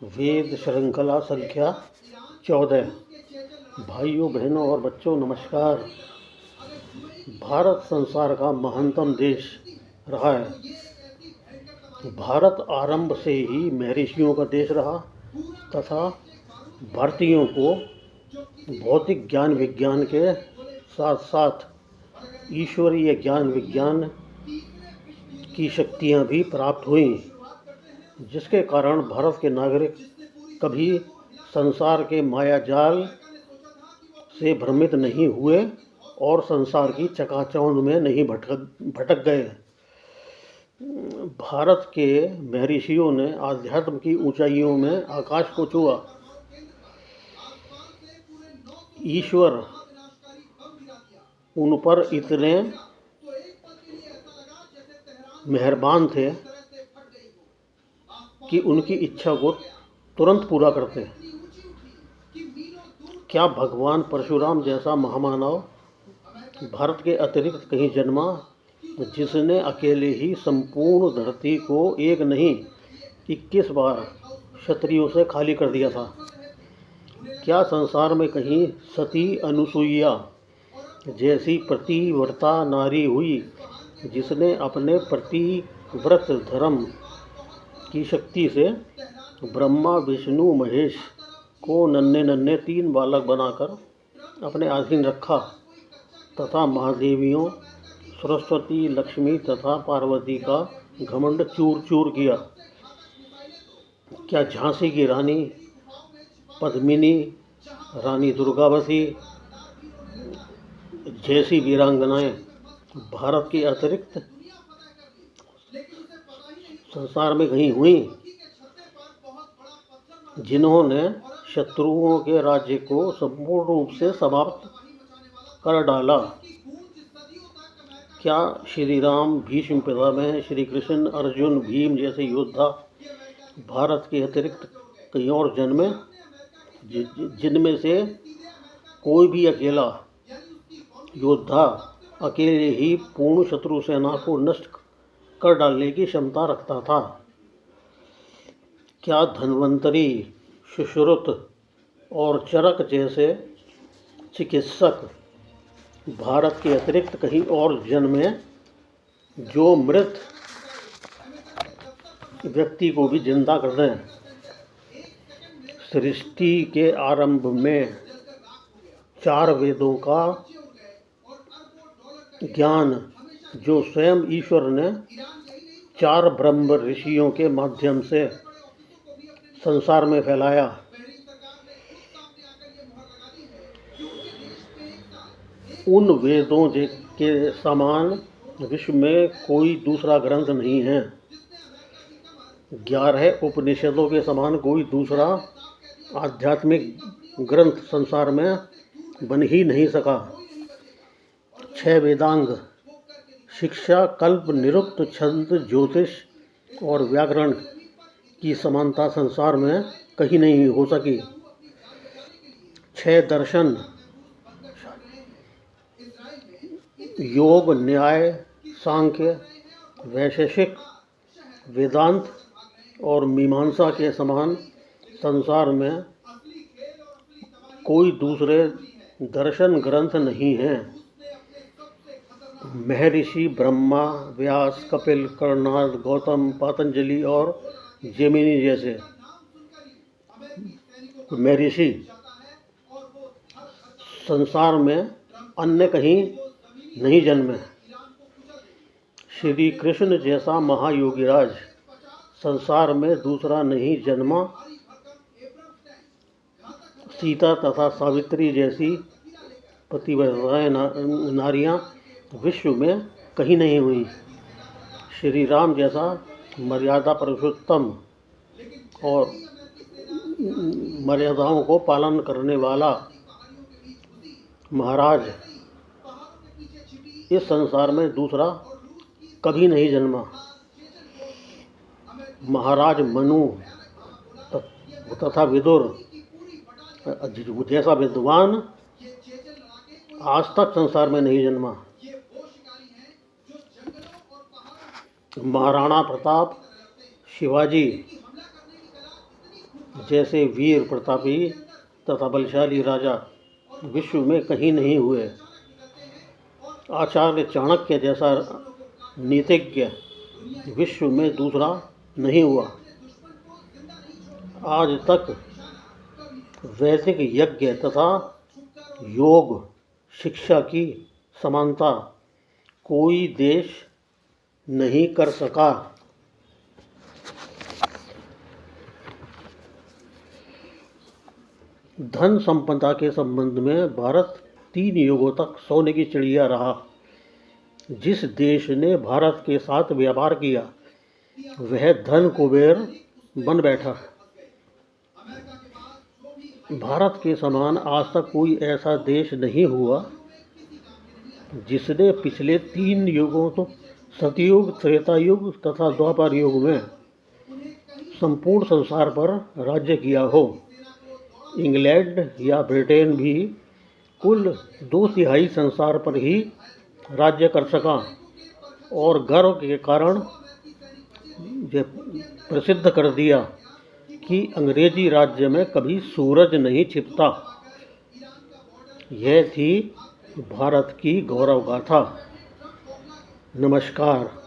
वेद श्रृंखला संख्या 14। भाइयों बहनों और बच्चों नमस्कार। भारत संसार का महानतम देश रहा है। भारत आरंभ से ही महर्षियों का देश रहा तथा भारतीयों को भौतिक ज्ञान विज्ञान के साथ साथ ईश्वरीय ज्ञान विज्ञान की शक्तियाँ भी प्राप्त हुईं, जिसके कारण भारत के नागरिक कभी संसार के मायाजाल से भ्रमित नहीं हुए और संसार की चकाचौंध में नहीं भटक गए। भारत के महर्षियों ने आध्यात्म की ऊंचाइयों में आकाश को छुआ। ईश्वर उन पर इतने मेहरबान थे कि उनकी इच्छा को तुरंत पूरा करते। क्या भगवान परशुराम जैसा महामानव भारत के अतिरिक्त कहीं जन्मा, जिसने अकेले ही संपूर्ण धरती को एक नहीं 21 बार क्षत्रियों से खाली कर दिया था? क्या संसार में कहीं सती अनुसुईया जैसी प्रतिव्रता नारी हुई, जिसने अपने प्रतिव्रत धर्म की शक्ति से ब्रह्मा विष्णु महेश को नन्हे नन्हे 3 बालक बनाकर अपने अधीन रखा तथा महादेवियों सरस्वती, लक्ष्मी तथा पार्वती का घमंड चूर चूर किया? क्या झांसी की रानी पद्मिनी, रानी दुर्गावती जैसी वीरांगनाएं भारत के अतिरिक्त संसार में कहीं हुई, जिन्होंने शत्रुओं के राज्य को संपूर्ण रूप से समाप्त कर डाला? क्या श्री राम, भीष्म पितामह, श्री कृष्ण, अर्जुन, भीम जैसे योद्धा भारत के अतिरिक्त कहीं और जन्मे, जिनमें से कोई भी अकेला योद्धा अकेले ही पूर्ण शत्रु सेना को नष्ट कर डालने की क्षमता रखता था? क्या धन्वंतरी, सुश्रुत और चरक जैसे चिकित्सक भारत के अतिरिक्त कहीं और जन्मे, जो मृत व्यक्ति को भी जिंदा कर दें? सृष्टि के आरंभ में 4 वेदों का ज्ञान जो स्वयं ईश्वर ने 4 ब्रह्म ऋषियों के माध्यम से संसार में फैलाया, उन वेदों के समान विश्व में कोई दूसरा ग्रंथ नहीं है। 11 उपनिषदों के समान कोई दूसरा आध्यात्मिक ग्रंथ संसार में बन ही नहीं सका। 6 वेदांग, शिक्षा, कल्प, निरुक्त, छंद, ज्योतिष और व्याकरण की समानता संसार में कहीं नहीं हो सकी। 6 दर्शन, योग, न्याय, सांख्य, वैशेषिक, वेदांत और मीमांसा के समान संसार में कोई दूसरे दर्शन ग्रंथ नहीं हैं। महर्षि ब्रह्मा, व्यास, कपिल, कर्णाद, गौतम, पतंजलि और जैमिनी जैसे महर्षि संसार में अन्य कहीं नहीं जन्मे। श्री कृष्ण जैसा महायोगीराज संसार में दूसरा नहीं जन्मा। सीता तथा सावित्री जैसी पतिव्रताएं नारियां विश्व में कहीं नहीं हुई। श्री राम जैसा मर्यादा पुरुषोत्तम और मर्यादाओं को पालन करने वाला महाराज इस संसार में दूसरा कभी नहीं जन्मा। महाराज मनु तथा विदुर जैसा विद्वान आज तक संसार में नहीं जन्मा। महाराणा प्रताप, शिवाजी जैसे वीर प्रतापी तथा बलशाली राजा विश्व में कहीं नहीं हुए। आचार्य चाणक्य जैसा नीतिज्ञ विश्व में दूसरा नहीं हुआ। आज तक वैदिक यज्ञ तथा योग शिक्षा की समानता कोई देश नहीं कर सका। धन संपदा के संबंध में भारत 3 युगों तक सोने की चिड़िया रहा। जिस देश ने भारत के साथ व्यापार किया वह धन कुबेर बन बैठा। भारत के समान आज तक कोई ऐसा देश नहीं हुआ जिसने पिछले 3 युगों तो सतयुग, त्रेता युग तथा द्वापर युग में संपूर्ण संसार पर राज्य किया हो। इंग्लैंड या ब्रिटेन भी कुल 2/3 संसार पर ही राज्य कर सका और गर्व के कारण यह प्रसिद्ध कर दिया कि अंग्रेजी राज्य में कभी सूरज नहीं छिपता। यह थी भारत की गौरव गाथा। नमस्कार।